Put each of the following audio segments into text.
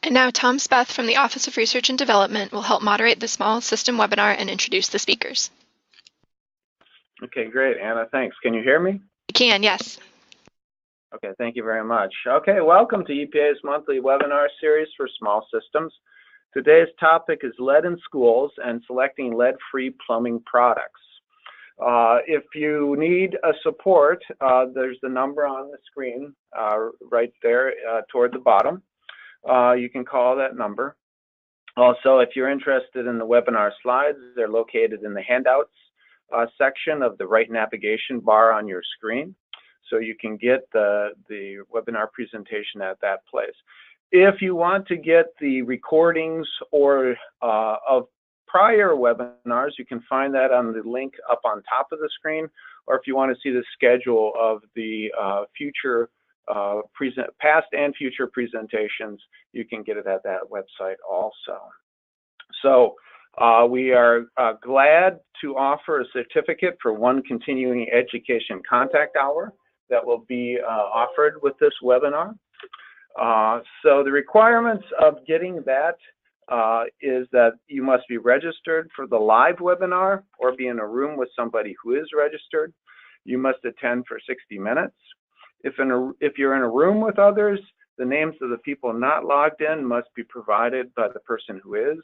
And now Tom Speth from the Office of Research and Development will help moderate the small system webinar and introduce the speakers. Okay, great, Anna, thanks. Can you hear me? You can, yes. Okay, thank you very much. Okay, welcome to EPA's monthly webinar series for small systems. Today's topic is lead in schools and selecting lead-free plumbing products. If you need a support, there's the number on the screen right there toward the bottom. You can call that number. Also, if you're interested in the webinar slides, they're located in the handouts section of the right navigation bar on your screen. So you can get the webinar presentation at that place. If you want to get the recordings or of prior webinars, you can find that on the link up on top of the screen, or if you want to see the schedule of the past and future presentations, you can get it at that website also. So we are glad to offer a certificate for one continuing education contact hour that will be offered with this webinar. So the requirements of getting that is that you must be registered for the live webinar or be in a room with somebody who is registered. You must attend for 60 minutes. If you're in a room with others, the names of the people not logged in must be provided by the person who is.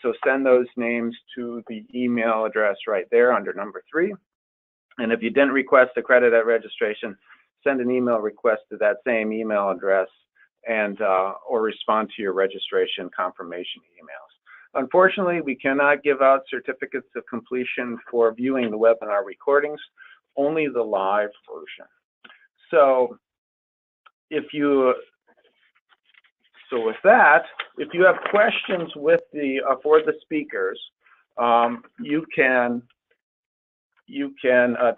So send those names to the email address right there under number 3. And if you didn't request a credit at registration, send an email request to that same email address and or respond to your registration confirmation emails. Unfortunately, we cannot give out certificates of completion for viewing the webinar recordings, only the live version. So with that, if you have questions with for the speakers, you can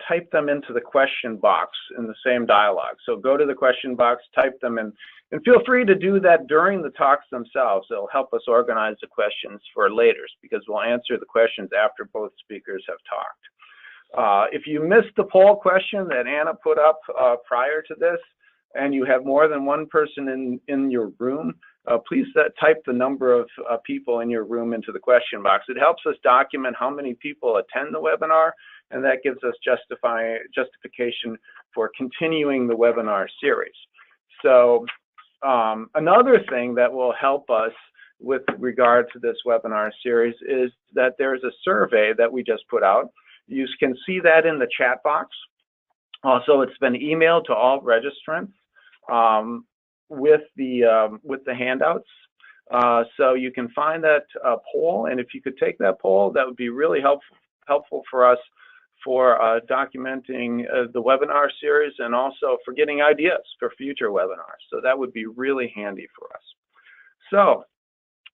type them into the question box in the same dialogue. So go to the question box, type them in, and feel free to do that during the talks themselves. It'll help us organize the questions for later, because we'll answer the questions after both speakers have talked. If you missed the poll question that Anna put up prior to this, and you have more than one person in your room, please type the number of people in your room into the question box. It helps us document how many people attend the webinar, and that gives us justification for continuing the webinar series. So another thing that will help us with regard to this webinar series is that there's a survey that we just put out. You can see that in the chat box. Also, it's been emailed to all registrants with the handouts. So you can find that poll, and if you could take that poll, that would be really helpful for us for documenting the webinar series and also for getting ideas for future webinars. So that would be really handy for us. So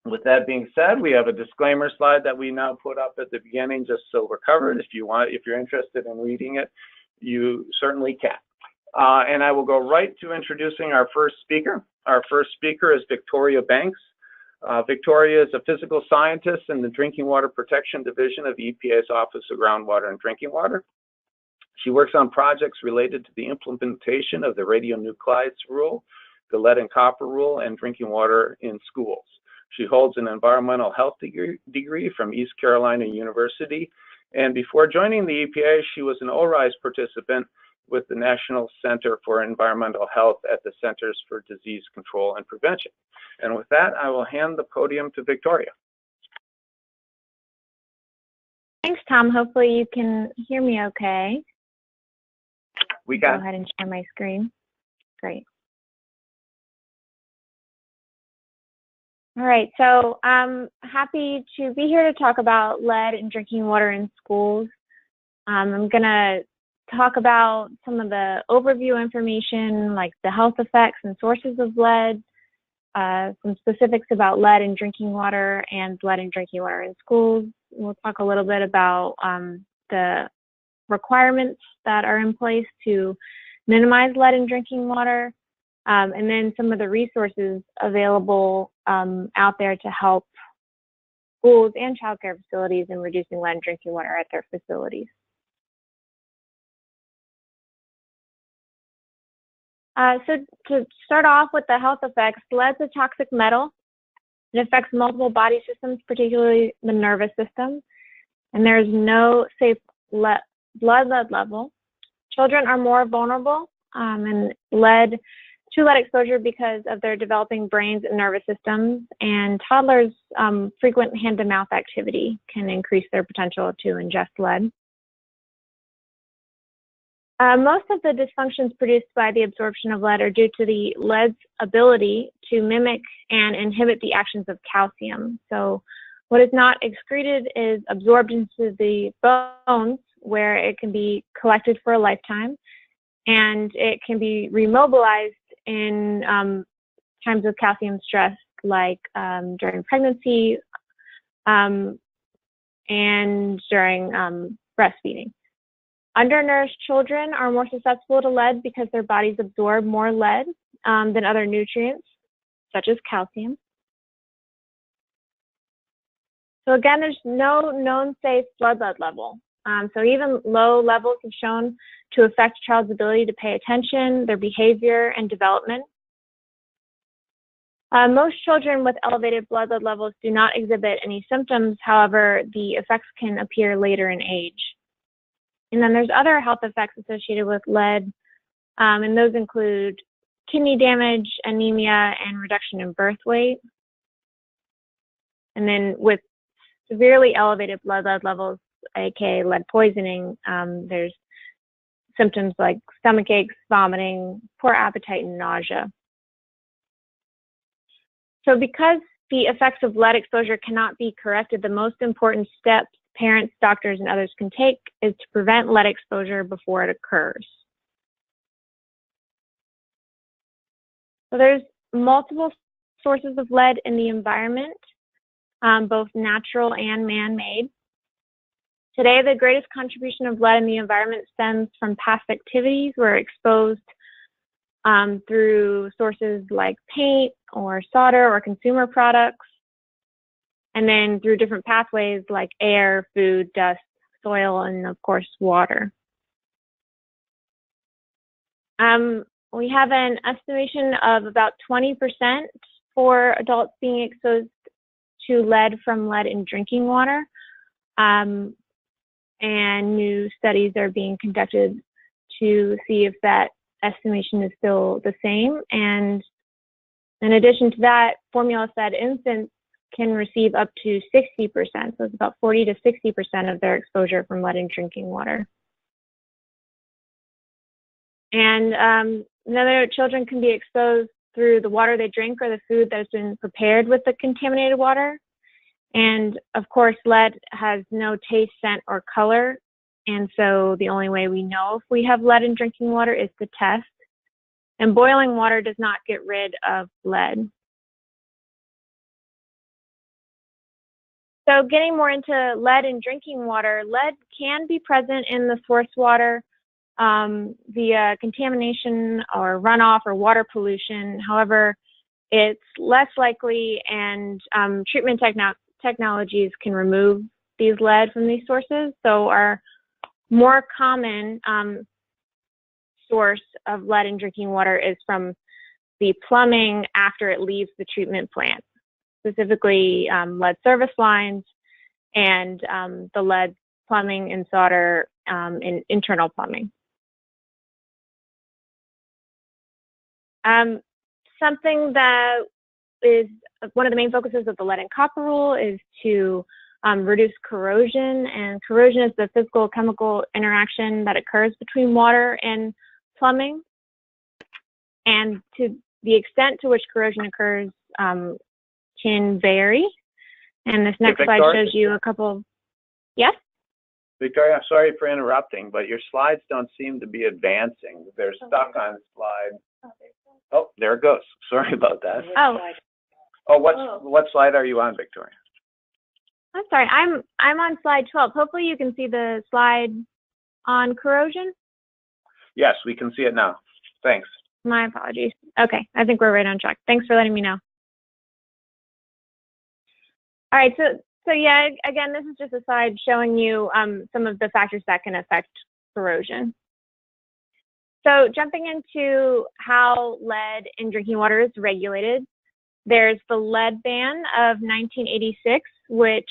with that being said, we have a disclaimer slide that we now put up at the beginning just so we're covered. If you're interested in reading it, you certainly can. And I will go right to introducing our first speaker. Our first speaker is Victoria Banks. Victoria is a physical scientist in the Drinking Water Protection Division of EPA's Office of Groundwater and Drinking Water. She works on projects related to the implementation of the radionuclides rule, the lead and copper rule, and drinking water in schools. She holds an environmental health degree from East Carolina University. And before joining the EPA, she was an ORISE participant with the National Center for Environmental Health at the Centers for Disease Control and Prevention. And with that, I will hand the podium to Victoria. Thanks, Tom. Hopefully you can hear me okay. We can. Go ahead and share my screen. Great. All right, so I'm happy to be here to talk about lead in drinking water in schools. I'm going to talk about some of the overview information, like the health effects and sources of lead, some specifics about lead in drinking water and lead in drinking water in schools. We'll talk a little bit about the requirements that are in place to minimize lead in drinking water, and then some of the resources available out there to help schools and childcare facilities in reducing lead in drinking water at their facilities. So to start off with the health effects, lead's a toxic metal It affects multiple body systems, particularly the nervous system, and there's no safe blood lead level. Children are more vulnerable to lead exposure because of their developing brains and nervous systems, and toddlers' frequent hand-to-mouth activity can increase their potential to ingest lead. Most of the dysfunctions produced by the absorption of lead are due to the lead's ability to mimic and inhibit the actions of calcium. So what is not excreted is absorbed into the bones, where it can be collected for a lifetime, and it can be remobilized in times of calcium stress, like during pregnancy and during breastfeeding. Undernourished children are more susceptible to lead because their bodies absorb more lead than other nutrients, such as calcium. So again, there's no known safe blood lead level. So even low levels have shown to affect a child's ability to pay attention, their behavior, and development. Most children with elevated blood lead levels do not exhibit any symptoms. However, the effects can appear later in age. And then there's other health effects associated with lead, and those include kidney damage, anemia, and reduction in birth weight. And then with severely elevated blood lead levels, aka lead poisoning, there's symptoms like stomach aches, vomiting, poor appetite, and nausea. So because the effects of lead exposure cannot be corrected, the most important steps parents, doctors, and others can take is to prevent lead exposure before it occurs. So there's multiple sources of lead in the environment, both natural and man-made. Today, the greatest contribution of lead in the environment stems from past activities where exposed through sources like paint or solder or consumer products, and then through different pathways like air, food, dust, soil, and of course, water. We have an estimation of about 20% for adults being exposed to lead from lead in drinking water. And new studies are being conducted to see if that estimation is still the same. And in addition to that, formula-fed infants can receive up to 60%, so it's about 40 to 60% of their exposure from lead in drinking water. And other children can be exposed through the water they drink or the food that's been prepared with the contaminated water. And of course, lead has no taste, scent, or color. And so the only way we know if we have lead in drinking water is to test. And boiling water does not get rid of lead. So getting more into lead in drinking water, lead can be present in the source water via contamination or runoff or water pollution. However, it's less likely, and treatment technologies can remove these lead from these sources. So our more common source of lead in drinking water is from the plumbing after it leaves the treatment plant, specifically lead service lines and the lead plumbing and solder in internal plumbing. Something that is one of the main focuses of the lead and copper rule is to reduce corrosion, and corrosion is the physical chemical interaction that occurs between water and plumbing. And to the extent to which corrosion occurs can vary. And this next slide shows you a couple. Yes? Victoria, sorry for interrupting, but your slides don't seem to be advancing. They're stuck on slide. Oh, there it goes. Sorry about that. Oh, what slide are you on, Victoria? I'm sorry. I'm on slide 12. Hopefully you can see the slide on corrosion. Yes, we can see it now. Thanks. My apologies. Okay, I think we're right on track. Thanks for letting me know. All right, so yeah, again, this is just a slide showing you some of the factors that can affect corrosion. So jumping into how lead in drinking water is regulated, There's the lead ban of 1986, which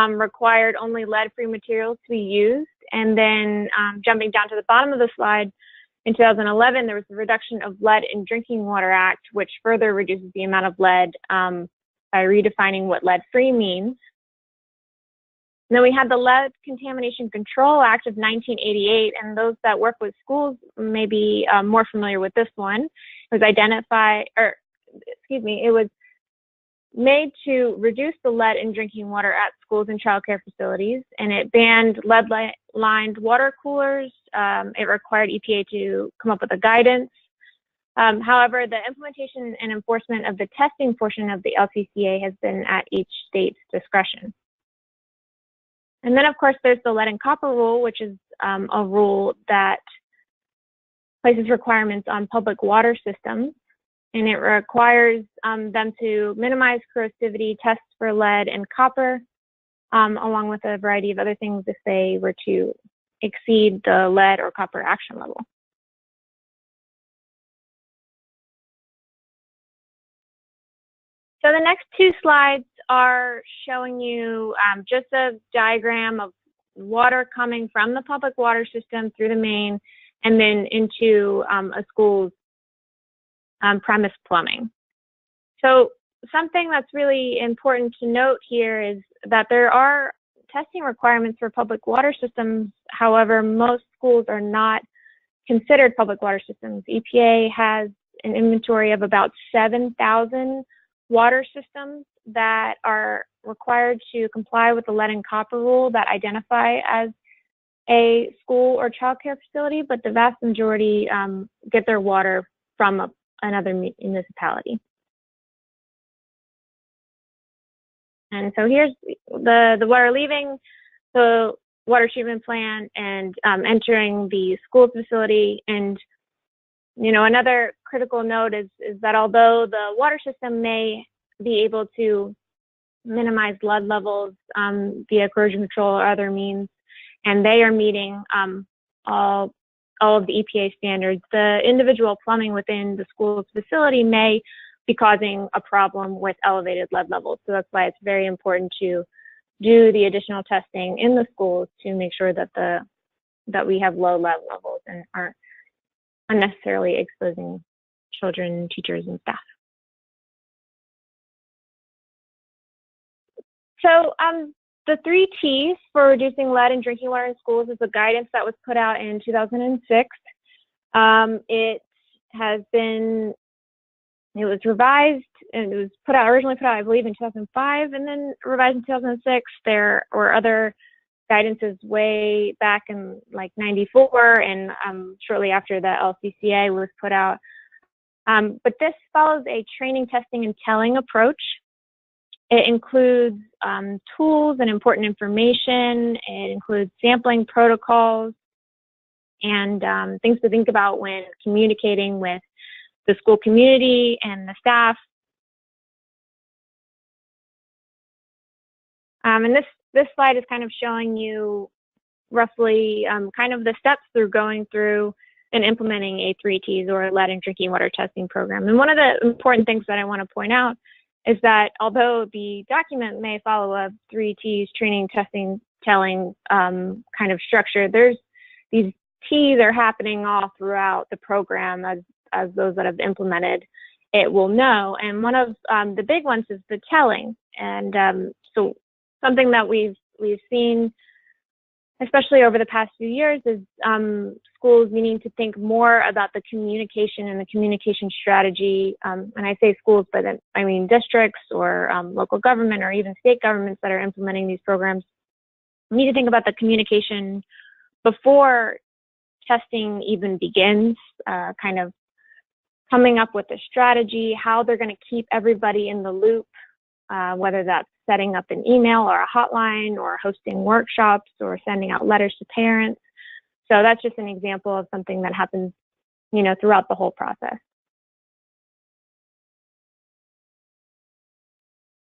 required only lead-free materials to be used. And then jumping down to the bottom of the slide, in 2011, there was the Reduction of Lead in Drinking Water Act, which further reduces the amount of lead by redefining what lead-free means. And then we had the Lead Contamination Control Act of 1988, and those that work with schools may be more familiar with this one. It was made to reduce the lead in drinking water at schools and child care facilities, and it banned lead-lined water coolers. It required EPA to come up with a guidance. However, the implementation and enforcement of the testing portion of the LCCA has been at each state's discretion. And then, of course, there's the lead and copper rule, which is a rule that places requirements on public water systems. And it requires them to minimize corrosivity, tests for lead and copper, along with a variety of other things if they were to exceed the lead or copper action level. So the next two slides are showing you just a diagram of water coming from the public water system through the main and then into a school's premise plumbing. So something that's really important to note here is that there are testing requirements for public water systems. However, most schools are not considered public water systems. EPA has an inventory of about 7,000 water systems that are required to comply with the lead and copper rule that identify as a school or child care facility, but the vast majority get their water from another municipality. And so here's the water leaving the water treatment plant and entering the school facility. And, you know, another critical note is that although the water system may be able to minimize lead levels via corrosion control or other means, and they are meeting all of the EPA standards, the individual plumbing within the school's facility may be causing a problem with elevated lead levels. So that's why it's very important to do the additional testing in the schools to make sure that that we have low lead levels and aren't unnecessarily exposing children, teachers, and staff. So the 3 T's for reducing lead in drinking water in schools is a guidance that was put out in 2006. It was revised, and it was originally put out, I believe, in 2005, and then revised in 2006. There were other guidances way back in like 94, and shortly after the LCCA was put out. But this follows a training, testing, and telling approach. It includes tools and important information. It includes sampling protocols and things to think about when communicating with the school community and the staff. And this slide is kind of showing you roughly kind of the steps through going through and implementing a 3 T's or lead and drinking water testing program. And one of the important things that I want to point out is that although the document may follow a 3 T's training, testing, telling kind of structure, these T's are happening all throughout the program as those that have implemented it will know. And one of the big ones is the telling. And so something that we've seen, especially over the past few years, is schools needing to think more about the communication and the communication strategy. And I say schools, but I mean districts or local government or even state governments that are implementing these programs need to think about the communication before testing even begins, kind of coming up with a strategy, how they're going to keep everybody in the loop, whether that's setting up an email or a hotline or hosting workshops or sending out letters to parents. So that's just an example of something that happens, you know, throughout the whole process.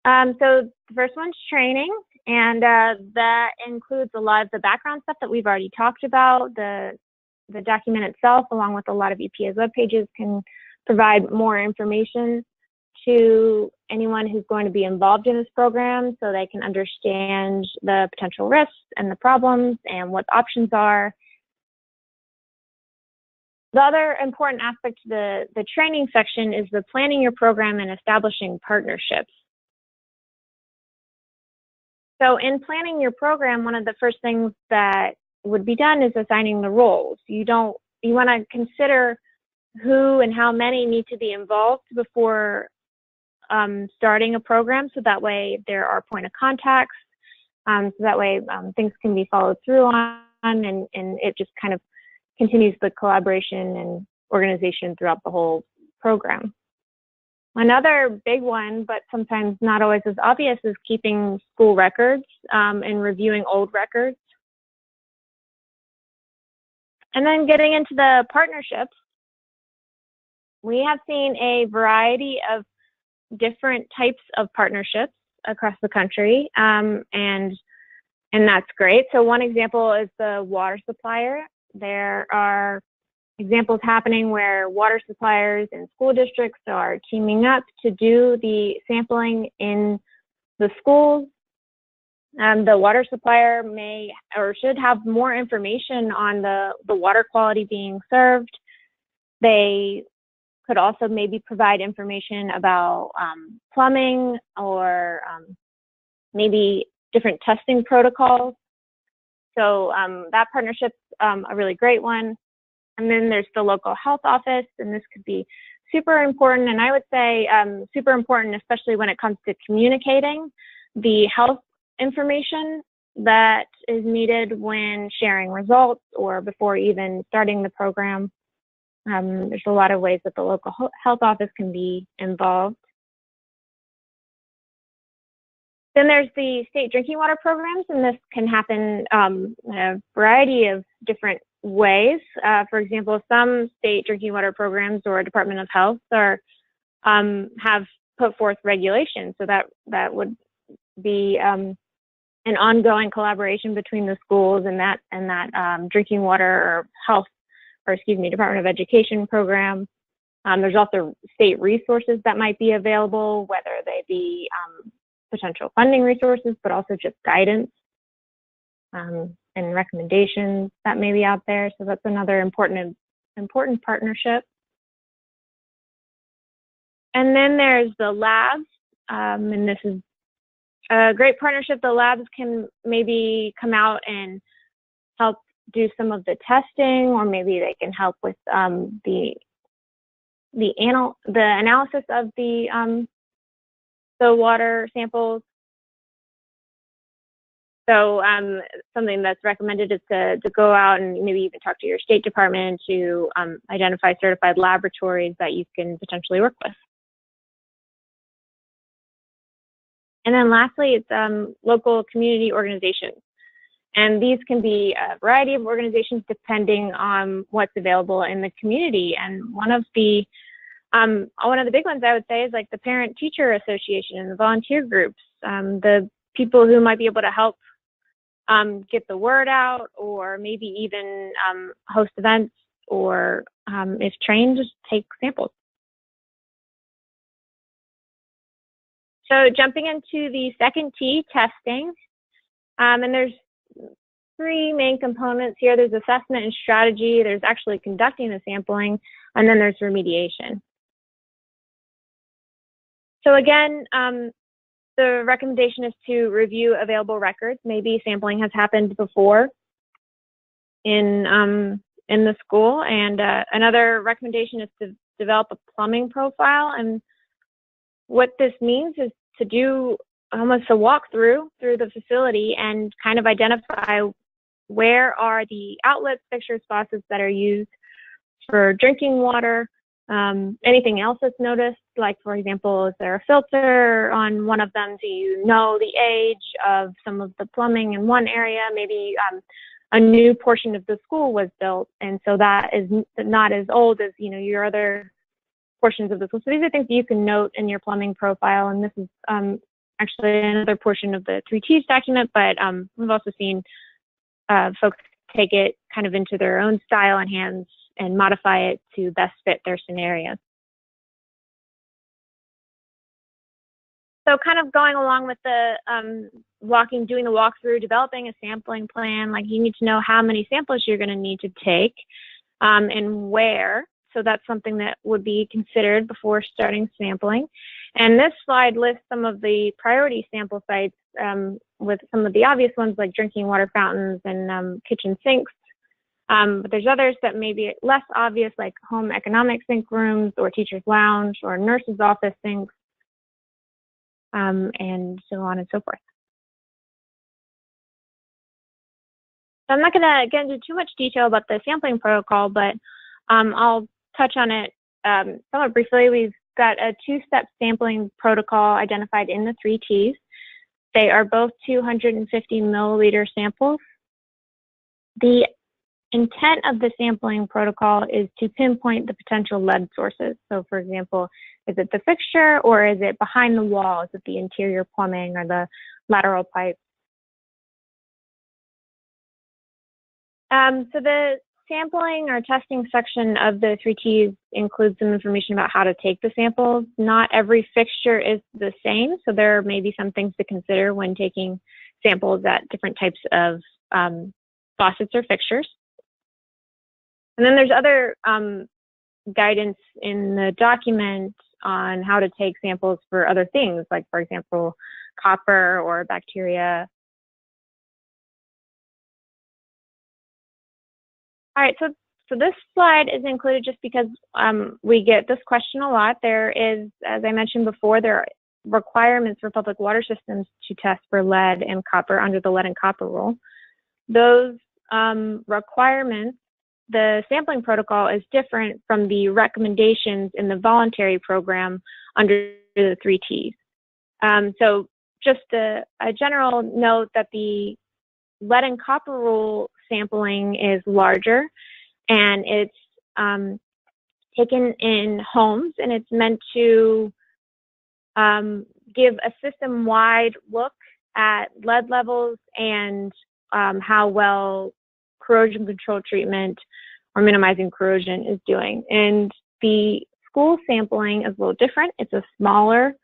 So the first one's training, and that includes a lot of the background stuff that we've already talked about. The document itself, along with a lot of EPA's web pages, can provide more information to anyone who's going to be involved in this program so they can understand the potential risks and the problems and what the options are. The other important aspect to the training section is the planning your program and establishing partnerships. So in planning your program, one of the first things that would be done is assigning the roles. You want to consider who and how many need to be involved before starting a program, so that way there are point of contacts, so that way things can be followed through on, and it just kind of continues the collaboration and organization throughout the whole program. Another big one, but sometimes not always as obvious, is keeping school records and reviewing old records. And then getting into the partnerships, we have seen a variety of different types of partnerships across the country, and that's great. So one example is the water supplier. There are examples happening where water suppliers and school districts are teaming up to do the sampling in the schools. The water supplier may or should have more information on the water quality being served. They could also maybe provide information about plumbing or maybe different testing protocols. So that partnership's a really great one. And then there's the local health office, and this could be super important. And I would say super important, especially when it comes to communicating the health information that is needed when sharing results or before even starting the program. There's a lot of ways that the local health office can be involved. Then there's the state drinking water programs, and this can happen in a variety of different ways. For example, some state drinking water programs or Department of Health have put forth regulations, so that would be an ongoing collaboration between the schools and that drinking water or health, or excuse me, Department of Education program. There's also state resources that might be available, whether they be potential funding resources, but also just guidance and recommendations that may be out there. So that's another important partnership. And then there's the labs, and this is a great partnership. The labs can maybe come out and help do some of the testing, or maybe they can help with the analysis of the water samples. So something that's recommended is to go out and maybe even talk to your State Department to identify certified laboratories that you can potentially work with. And then lastly, it's local community organizations. And these can be a variety of organizations depending on what's available in the community. And one of the big ones I would say is like the Parent-Teacher Association and the volunteer groups, the people who might be able to help get the word out, or maybe even host events, or if trained, just take samples. So jumping into the second T, testing, and there's three main components here. There's assessment and strategy, there's actually conducting the sampling, and then there's remediation. So again, the recommendation is to review available records. Maybe sampling has happened before in the school, and another recommendation is to develop a plumbing profile. And what this means is to do almost a walkthrough through the facility and kind of identify where are the outlets, fixtures, faucets that are used for drinking water. Anything else that's noticed, like for example, is there a filter on one of them? Do you know the age of some of the plumbing in one area? Maybe a new portion of the school was built, and so that is not as old as your other portions of the school. So these are things that you can note in your plumbing profile, and this is actually another portion of the 3Ts document, but we've also seen folks take it kind of into their own style and hands and modify it to best fit their scenarios. So kind of going along with the doing the walkthrough, developing a sampling plan, like you need to know how many samples you're going to need to take and where. So that's something that would be considered before starting sampling. And this slide lists some of the priority sample sites with some of the obvious ones like drinking water fountains and kitchen sinks. But there's others that may be less obvious, like home economic sink rooms or teacher's lounge or nurse's office sinks, and so on and so forth. So I'm not going to get into too much detail about the sampling protocol, but I'll touch on it somewhat briefly. We've got a two-step sampling protocol identified in the 3 Ts. They are both 250 milliliter samples. The intent of the sampling protocol is to pinpoint the potential lead sources. So for example, is it the fixture or is it behind the wall? Is it the interior plumbing or the lateral pipes? So the sampling or testing section of the 3 Ts includes some information about how to take the samples. Not every fixture is the same, so there may be some things to consider when taking samples at different types of faucets or fixtures. And then there's other guidance in the document on how to take samples for other things, like, for example, copper or bacteria. All right, so this slide is included just because we get this question a lot. There is, as I mentioned before, there are requirements for public water systems to test for lead and copper under the lead and copper rule. Those requirements, the sampling protocol is different from the recommendations in the voluntary program under the 3 Ts. So just a general note that the lead and copper rule sampling is larger, and it's taken in homes, and it's meant to give a system-wide look at lead levels and how well corrosion control treatment or minimizing corrosion is doing. And the school sampling is a little different. It's a smaller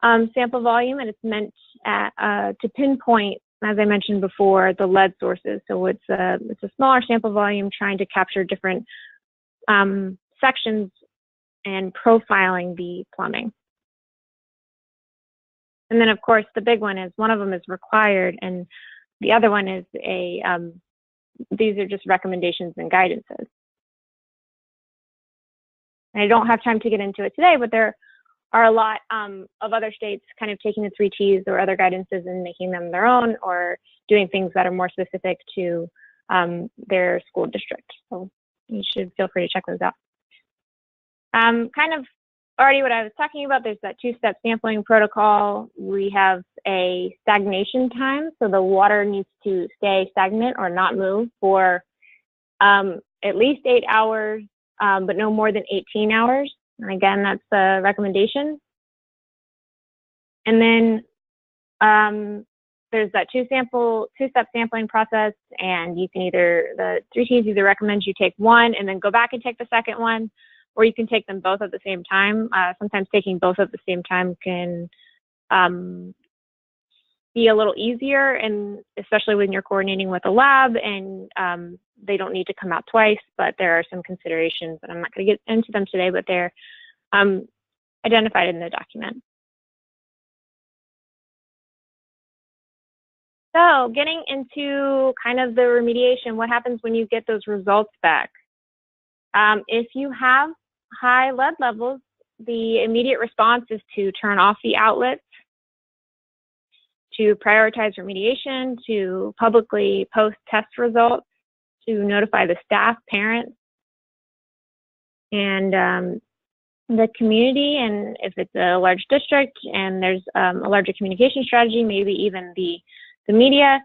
sample volume, and it's meant to pinpoint, as I mentioned before, the lead sources. So it's a smaller sample volume trying to capture different sections and profiling the plumbing. And then, of course, the big one is one of them is required, and the other one is these are just recommendations and guidances. And I don't have time to get into it today, but there are a lot of other states kind of taking the 3 Ts or other guidances and making them their own, or doing things that are more specific to their school district. So you should feel free to check those out. Kind of already what I was talking about, there's that 2-step sampling protocol. We have a stagnation time, so the water needs to stay stagnant or not move for at least 8 hours, but no more than 18 hours. And again, that's the recommendation. And then there's that 2-step sampling process, and you can the 3 Ts either recommend you take one and then go back and take the second one, or you can take them both at the same time. Sometimes taking both at the same time can be a little easier, and especially when you're coordinating with a lab and they don't need to come out twice, but there are some considerations, and I'm not going to get into them today, but they're identified in the document. So getting into kind of the remediation, what happens when you get those results back? If you have high lead levels, the immediate response is to turn off the outlets, to prioritize remediation, to publicly post test results, to notify the staff, parents, and the community, and if it's a large district and there's a larger communication strategy, maybe even the media.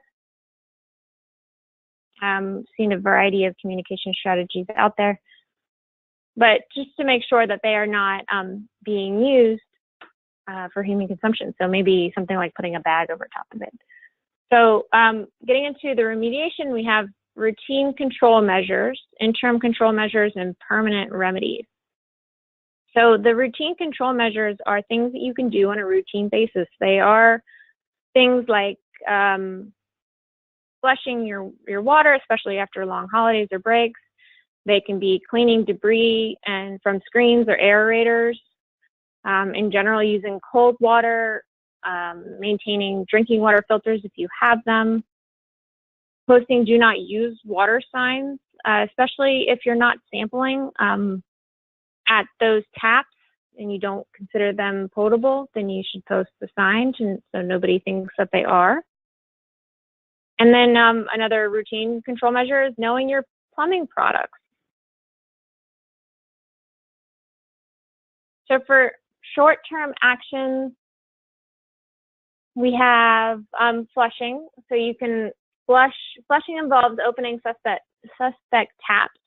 Seen a variety of communication strategies out there, but just to make sure that they are not being used for human consumption. So maybe something like putting a bag over top of it. So getting into the remediation, we have routine control measures, interim control measures, and permanent remedies. So the routine control measures are things that you can do on a routine basis. They are things like flushing your water, especially after long holidays or breaks. They can be cleaning debris and from screens or aerators. In general, using cold water, maintaining drinking water filters if you have them, posting do not use water signs, especially if you're not sampling at those taps and you don't consider them potable, then you should post the sign so nobody thinks that they are. And then another routine control measure is knowing your plumbing products. So for short-term actions, we have flushing. So you can flushing involves opening suspect taps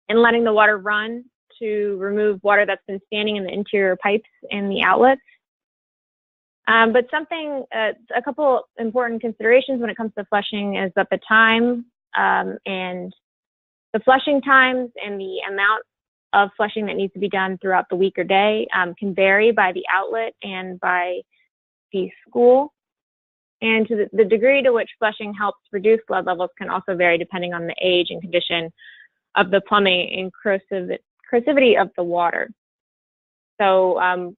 and letting the water run to remove water that's been standing in the interior pipes and the outlets. But a couple important considerations when it comes to flushing is that the time and the flushing times and the amount of flushing that needs to be done throughout the week or day can vary by the outlet and by the school. And to the degree to which flushing helps reduce blood levels can also vary depending on the age and condition of the plumbing and corrosivity of the water. So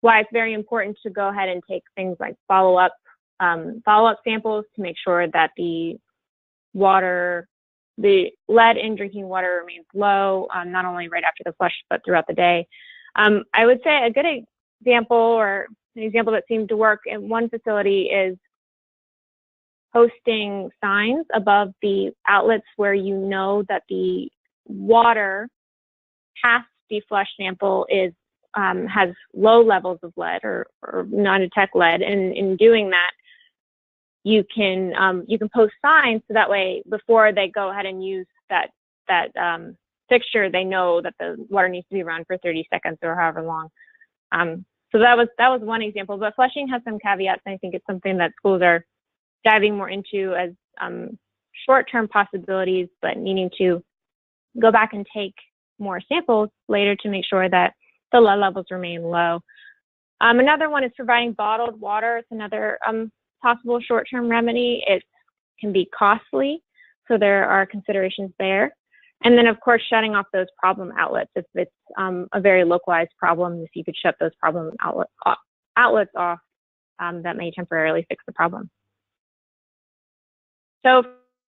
why it's very important to go ahead and take things like follow-up samples to make sure that the lead in drinking water remains low, not only right after the flush, but throughout the day. I would say a good example, or an example that seemed to work in one facility, is posting signs above the outlets where you know that the water past the flush sample has low levels of lead or non-detect lead. And in doing that, you can post signs so that way before they go ahead and use that fixture, they know that the water needs to be run for 30 seconds or however long. So that was one example, but flushing has some caveats, and I think it's something that schools are diving more into as short-term possibilities, but needing to go back and take more samples later to make sure that the lead levels remain low. Another one is providing bottled water. It's another possible short-term remedy. It can be costly, so there are considerations there. And then, of course, shutting off those problem outlets. If it's a very localized problem, if you could shut those problem outlets off, that may temporarily fix the problem. So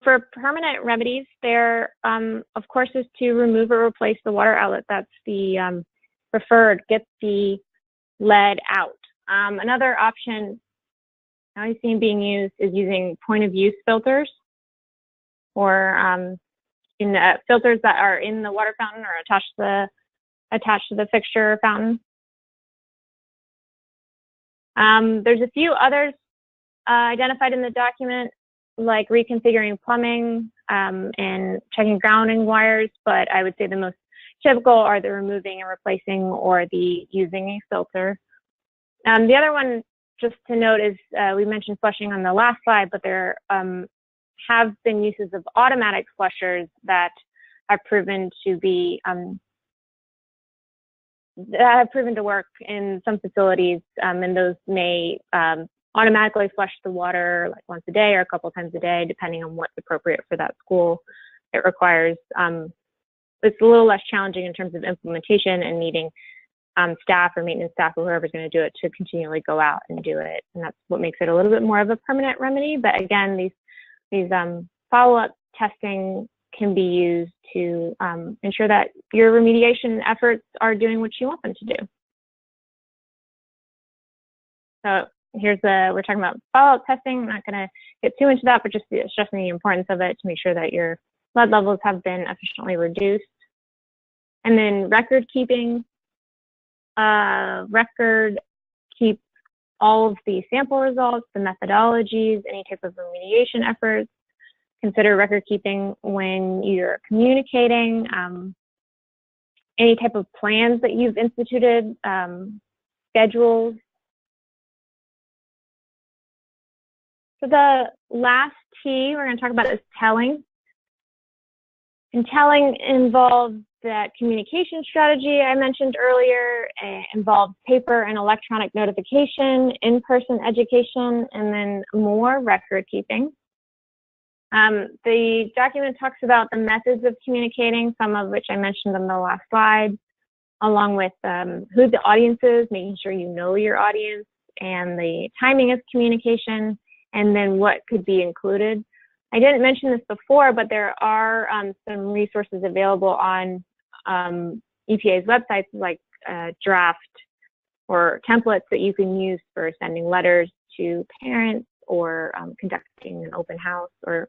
for permanent remedies, there, of course, is to remove or replace the water outlet. That's the preferred, get the lead out. Another option I've seen being used is using point-of-use filters, or filters that are in the water fountain or attached to the fixture fountain. There's a few others identified in the document, like reconfiguring plumbing and checking grounding wires, but I would say the most typical are the removing and replacing or the using a filter. The other one, just to note, is we mentioned flushing on the last slide, but there have been uses of automatic flushers that have proven to be work in some facilities, and those may automatically flush the water like once a day or a couple times a day, depending on what's appropriate for that school. It requires it's a little less challenging in terms of implementation and needing staff or maintenance staff or whoever's going to do it to continually go out and do it, and that's what makes it a little bit more of a permanent remedy. But again, these follow-up testing can be used to ensure that your remediation efforts are doing what you want them to do. So we're talking about follow-up testing. I'm not going to get too into that, but just stressing the importance of it to make sure that your lead levels have been efficiently reduced. And then record keeping. Record keep all of the sample results, the methodologies, any type of remediation efforts. Consider record keeping when you're communicating, any type of plans that you've instituted, schedules. So the last T we're going to talk about is telling. And telling involves that communication strategy I mentioned earlier, involves paper and electronic notification, in-person education, and then more record keeping. The document talks about the methods of communicating, some of which I mentioned on the last slide, along with who the audience is, making sure you know your audience, and the timing of communication, and then what could be included. I didn't mention this before, but there are some resources available on EPA's websites, like draft or templates that you can use for sending letters to parents or conducting an open house or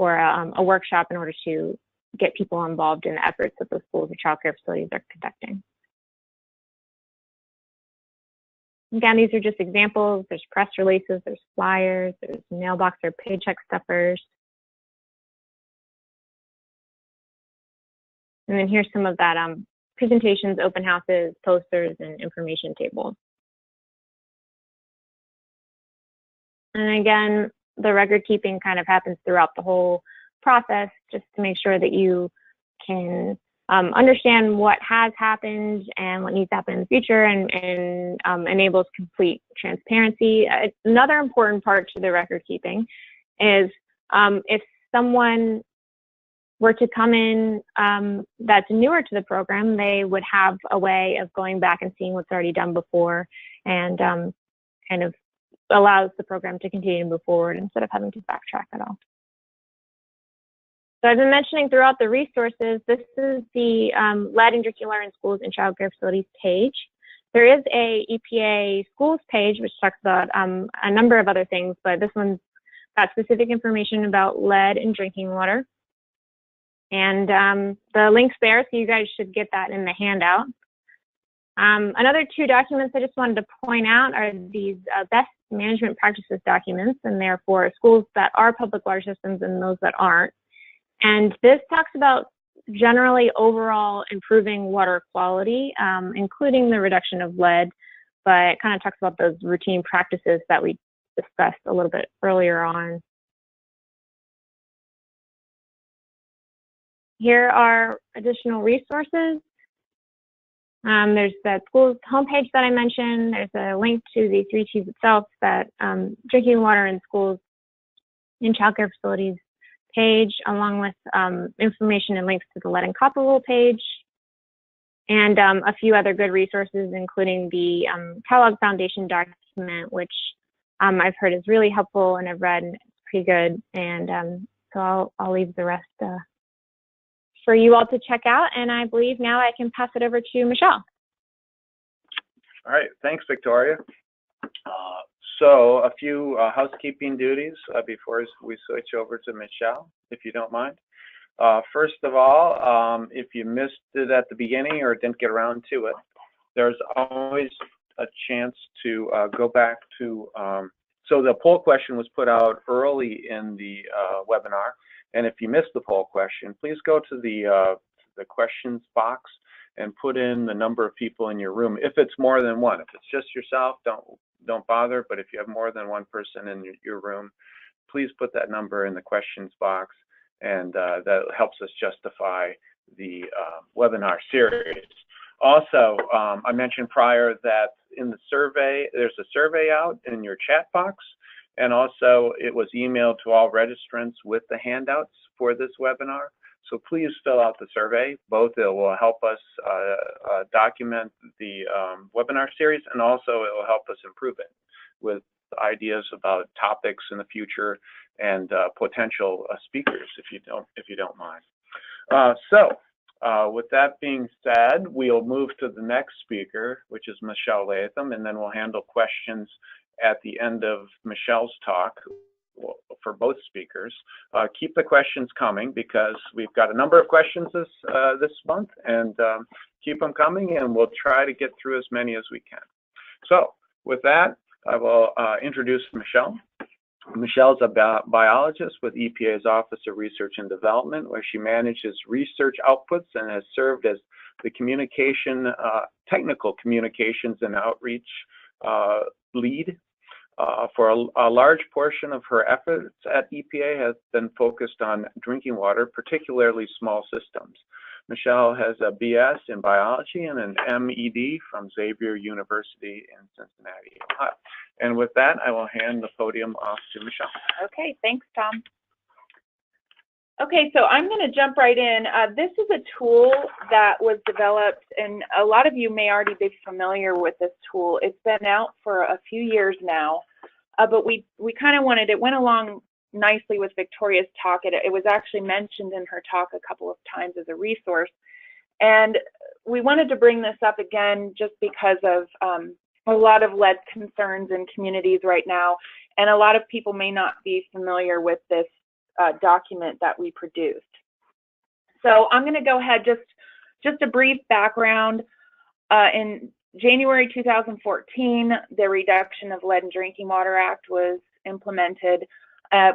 a workshop in order to get people involved in the efforts that the schools or child care facilities are conducting. Again, these are just examples. There's press releases, there's flyers, there's mailbox or paycheck stuffers. And then here's some of that presentations, open houses, posters, and information tables. And again, the record keeping kind of happens throughout the whole process, just to make sure that you can understand what has happened and what needs to happen in the future, and enables complete transparency. Another important part to the record keeping is if someone were to come in that's newer to the program, they would have a way of going back and seeing what's already done before, and kind of allows the program to continue to move forward instead of having to backtrack at all. So I've been mentioning throughout the resources, this is the lead in drinking water in schools and child care facilities page. There is a EPA schools page, which talks about a number of other things, but this one's got specific information about lead in drinking water. And the link's there, so you guys should get that in the handout. Another two documents I just wanted to point out are these best management practices documents, and they're for schools that are public water systems and those that aren't. And this talks about generally overall improving water quality, including the reduction of lead, but it kind of talks about those routine practices that we discussed a little bit earlier on. Here are additional resources. There's that school's homepage that I mentioned. There's a link to the 3Ts itself, that drinking water in schools and child care facilities page, along with information and links to the lead and copper rule page, and a few other good resources, including the Kellogg Foundation document, which I've heard is really helpful and I've read, and it's pretty good. And so I'll leave the rest for you all to check out. And I believe now I can pass it over to Michelle. All right, thanks, Victoria. So a few housekeeping duties before we switch over to Michelle, if you don't mind. First of all, if you missed it at the beginning or didn't get around to it, there's always a chance to go back to, so the poll question was put out early in the webinar, and if you missed the poll question, please go to the questions box and put in the number of people in your room. If it's more than one, if it's just yourself, don't bother. But if you have more than one person in your room, please put that number in the questions box, and that helps us justify the webinar series. Also, I mentioned prior that in the survey, there's a survey out in your chat box, and also it was emailed to all registrants with the handouts for this webinar. So please fill out the survey. Both it will help us document the webinar series, and also it will help us improve it with ideas about topics in the future and potential speakers, if you don't mind. With that being said, we'll move to the next speaker, which is Michelle Latham, and then we'll handle questions at the end of Michelle's talk for both speakers. Keep the questions coming, because we've got a number of questions this month, and keep them coming, and we'll try to get through as many as we can. So with that, I will introduce Michelle. Michelle's a biologist with EPA's Office of Research and Development, where she manages research outputs and has served as the technical communications and outreach lead For a large portion of her efforts at EPA has been focused on drinking water, particularly small systems. Michelle has a BS in biology and an MED from Xavier University in Cincinnati, Ohio. And with that, I will hand the podium off to Michelle. Okay, thanks, Tom. Okay, so I'm going to jump right in. This is a tool that was developed, and a lot of you may already be familiar with this tool. It's been out for a few years now, but we kind of wanted, it went along nicely with Victoria's talk. It was actually mentioned in her talk a couple of times as a resource, and we wanted to bring this up again just because of a lot of lead concerns in communities right now, and a lot of people may not be familiar with this document that we produced. So I'm going to go ahead, just a brief background. In January 2014, the Reduction of Lead in Drinking Water Act was implemented,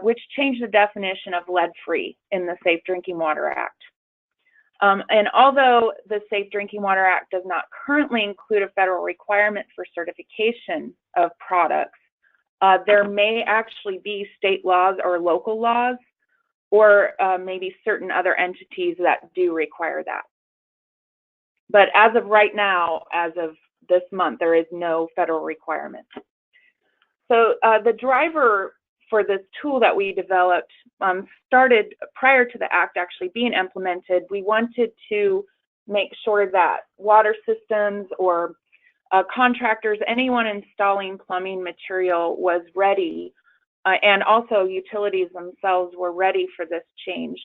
which changed the definition of lead-free in the Safe Drinking Water Act. And although the Safe Drinking Water Act does not currently include a federal requirement for certification of products, there may actually be state laws or local laws, or maybe certain other entities that do require that. But as of right now, as of this month, there is no federal requirement. So the driver for this tool that we developed started prior to the act actually being implemented. We wanted to make sure that water systems or contractors, anyone installing plumbing material was ready, and also utilities themselves were ready for this change.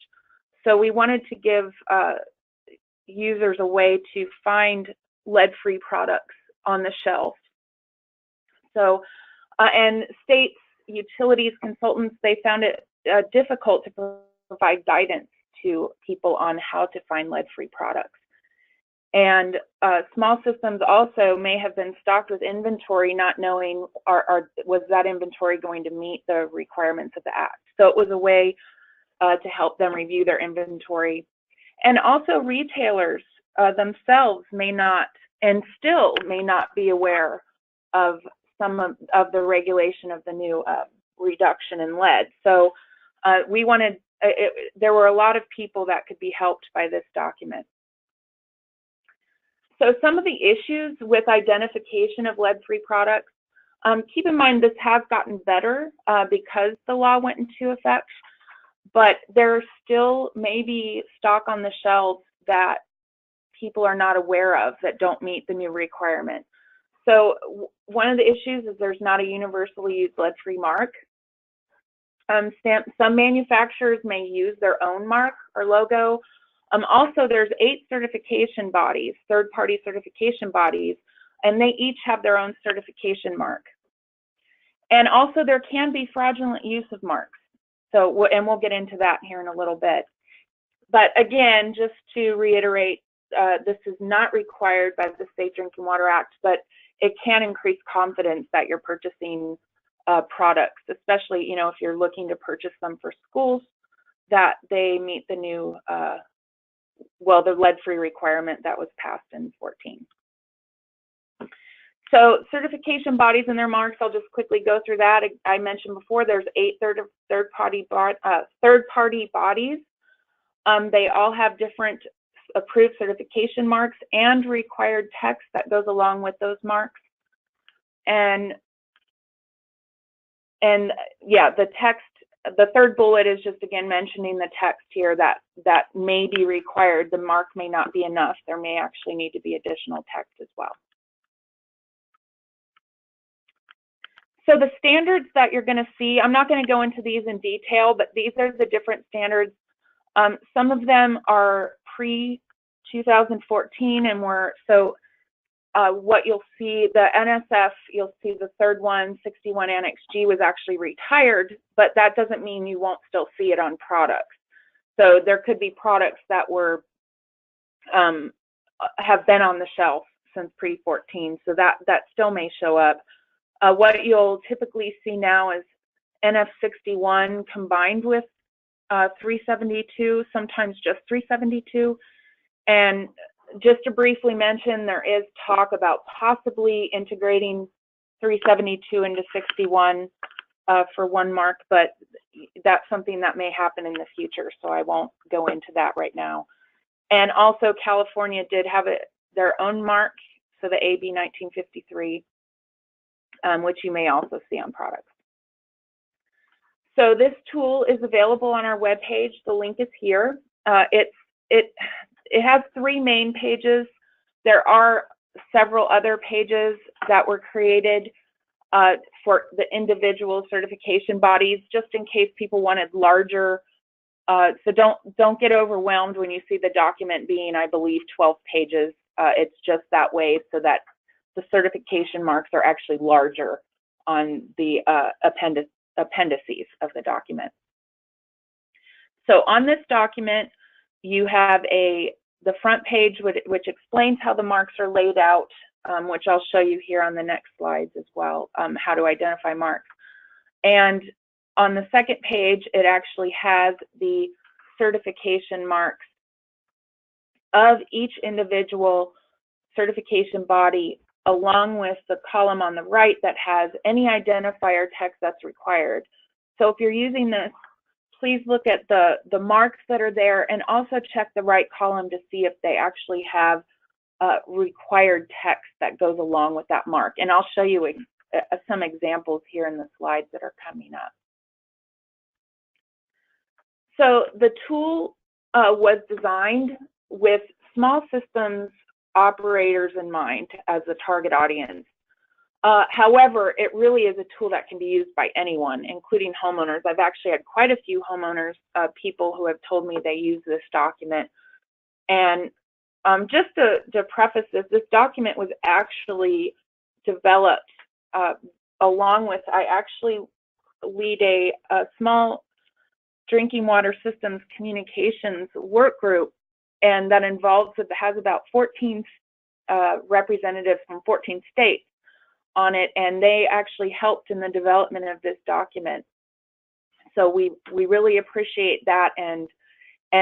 So we wanted to give users a way to find lead-free products on the shelf. So, and states, utilities, consultants, they found it difficult to provide guidance to people on how to find lead-free products. And small systems also may have been stocked with inventory, not knowing was that inventory going to meet the requirements of the Act. So it was a way to help them review their inventory. And also retailers themselves may not, and still may not be aware of some of the regulation of the new reduction in lead. So we wanted, there were a lot of people that could be helped by this document. So some of the issues with identification of lead-free products, keep in mind this has gotten better because the law went into effect, but there still may be stock on the shelves that people are not aware of that don't meet the new requirement. So one of the issues is there's not a universally used lead-free mark. Some manufacturers may use their own mark or logo. Also, there's 8 certification bodies, third-party certification bodies, and they each have their own certification mark. And also, there can be fraudulent use of marks. So, and we'll get into that here in a little bit. But again, just to reiterate, this is not required by the Safe Drinking Water Act, but it can increase confidence that you're purchasing products, especially, you know, if you're looking to purchase them for schools, that they meet the new well, the lead-free requirement that was passed in 2014. So certification bodies and their marks, I'll just quickly go through that. I mentioned before there's 8 third-party bodies. They all have different approved certification marks and required text that goes along with those marks. And yeah, the text, the third bullet is just again mentioning the text here that may be required. The mark may not be enough. There may actually need to be additional text as well. So the standards that you're going to see, I'm not going to go into these in detail, but these are the different standards. Some of them are pre-2014 and were, so what you'll see, the NSF, you'll see the third one, 61 Annex G was actually retired, but that doesn't mean you won't still see it on products. So there could be products that were, have been on the shelf since pre-14, so that still may show up. What you'll typically see now is NF61 combined with 372, sometimes just 372. And just to briefly mention, there is talk about possibly integrating 372 into 61 for one mark, but that's something that may happen in the future, so I won't go into that right now. And also California did have their own mark, so the AB 1953, which you may also see on products. So this tool is available on our webpage. The link is here. It has 3 main pages. There are several other pages that were created for the individual certification bodies, just in case people wanted larger. So don't get overwhelmed when you see the document being, I believe, 12 pages. It's just that way so that the certification marks are actually larger on the appendices of the document. So on this document, you have the front page which explains how the marks are laid out, which I'll show you here on the next slides as well, how to identify marks. And on the second page, it actually has the certification marks of each individual certification body, along with the column on the right that has any identifier text that's required. So if you're using this, please look at the marks that are there and also check the right column to see if they actually have required text that goes along with that mark. And I'll show you some examples here in the slides that are coming up. So the tool was designed with small systems operators in mind as the target audience. However, it really is a tool that can be used by anyone, including homeowners. I've actually had quite a few homeowners, people who have told me they use this document. And just to preface this document was actually developed along with, I actually lead a small drinking water systems communications work group, and that has about 14 representatives from 14 states on it, and they actually helped in the development of this document. So we really appreciate that, and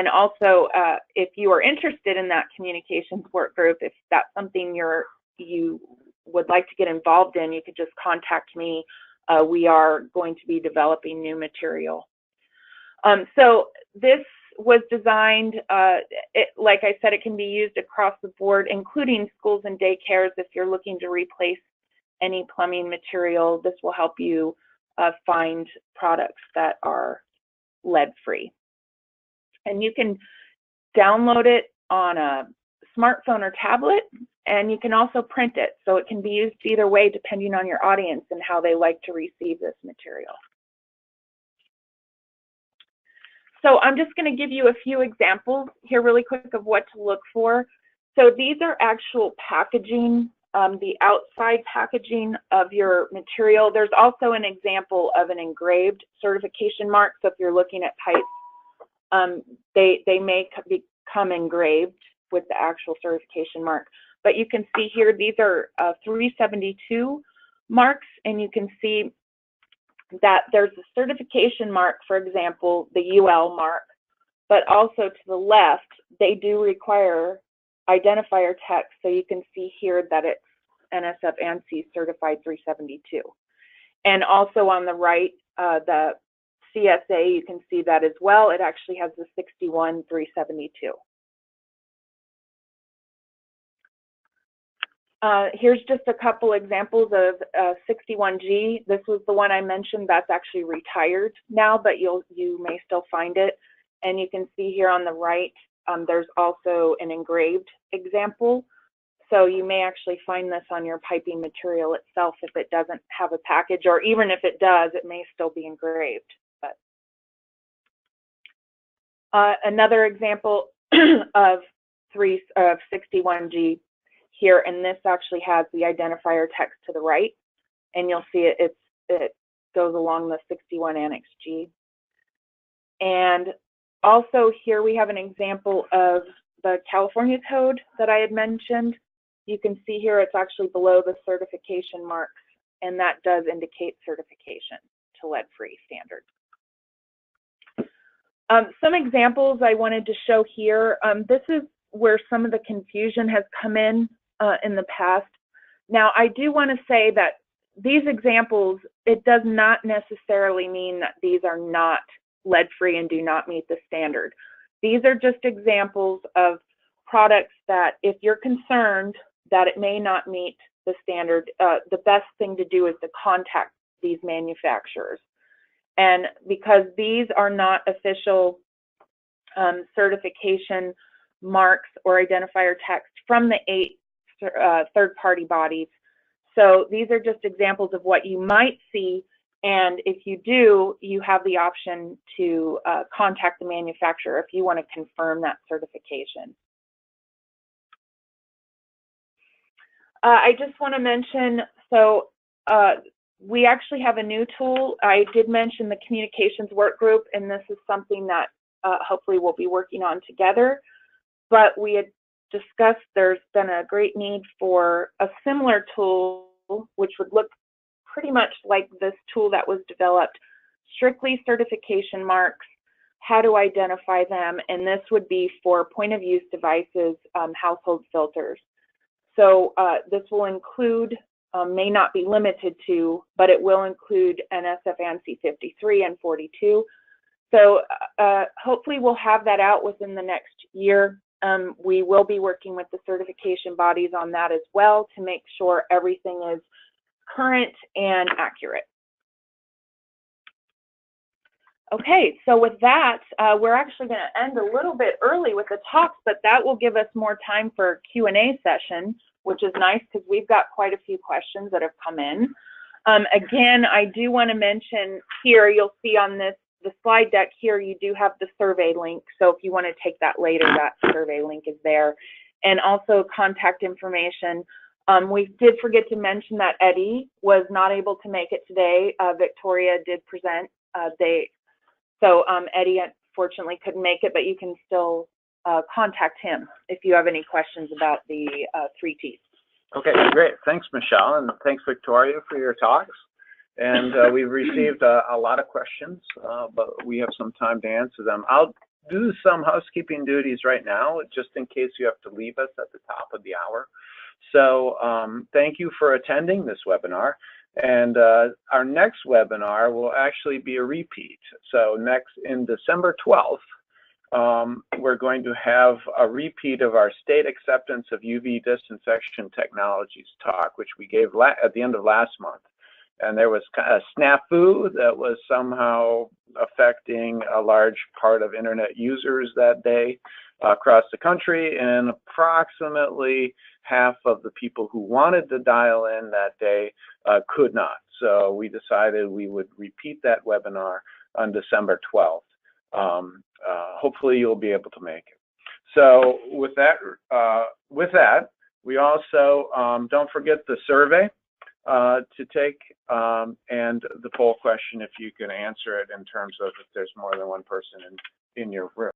also if you are interested in that communications work group, if that's something you would like to get involved in, you could just contact me. We are going to be developing new material. So this was designed, like I said, it can be used across the board, including schools and daycares. If you're looking to replace any plumbing material, this will help you find products that are lead-free. And you can download it on a smartphone or tablet, and you can also print it. So it can be used either way depending on your audience and how they like to receive this material. So I'm just going to give you a few examples here really quick of what to look for. So these are actual packaging, the outside packaging of your material. There's also an example of an engraved certification mark. So if you're looking at pipes, they may become engraved with the actual certification mark. But you can see here, these are 372 marks, and you can see that there's a certification mark, for example, the UL mark, but also to the left, they do require identifier text. So you can see here that it's NSF ANSI certified 372. And also on the right, the CSA, you can see that as well. It actually has the 61372. Here's just a couple examples of 61G. This was the one I mentioned that's actually retired now, but you may still find it. And you can see here on the right, there's also an engraved example. So you may actually find this on your piping material itself if it doesn't have a package, or even if it does, it may still be engraved. But another example of 61G here, and this actually has the identifier text to the right, and you'll see it goes along the 61 Annex G. And also here we have an example of the California code that I had mentioned. You can see here it's actually below the certification marks, and that does indicate certification to lead-free standards. Some examples I wanted to show here. This is where some of the confusion has come in the past. Now, I do want to say that these examples, it does not necessarily mean that these are not lead-free and do not meet the standard. These are just examples of products that if you're concerned that it may not meet the standard, the best thing to do is to contact these manufacturers. And because these are not official certification marks or identifier text from the 8 third-party bodies, so these are just examples of what you might see, and if you do, you have the option to contact the manufacturer if you want to confirm that certification. I just want to mention, so we actually have a new tool. I did mention the communications work group, and this is something that hopefully we'll be working on together. But we had discussed there's been a great need for a similar tool, which would look pretty much like this tool that was developed, strictly certification marks, how to identify them, and this would be for point-of-use devices, household filters. So this will include, may not be limited to, but it will include NSF ANSI 53 and 42. So hopefully we'll have that out within the next year. We will be working with the certification bodies on that as well to make sure everything is current and accurate. Okay, so with that, we're actually going to end a little bit early with the talks, but that will give us more time for a Q&A session, which is nice because we've got quite a few questions that have come in. Again, I do want to mention here, you'll see on the slide deck here, you do have the survey link. So if you want to take that later, that survey link is there. And also contact information. We did forget to mention that Eddie was not able to make it today. Victoria did present. So Eddie unfortunately couldn't make it, but you can still contact him if you have any questions about the 3 T's. Okay, great. Thanks, Michelle, and thanks, Victoria, for your talks. And we've received a lot of questions, but we have some time to answer them. I'll do some housekeeping duties right now, just in case you have to leave us at the top of the hour. So thank you for attending this webinar. And our next webinar will actually be a repeat. So next, in December 12th, we're going to have a repeat of our state acceptance of UV disinfection technologies talk, which we gave at the end of last month. And there was a snafu that was somehow affecting a large part of internet users that day across the country, and approximately half of the people who wanted to dial in that day could not. So we decided we would repeat that webinar on December 12th. Hopefully you'll be able to make it. So with that, we also don't forget the survey to take and the poll question if you can answer it in terms of if there's more than one person in your room.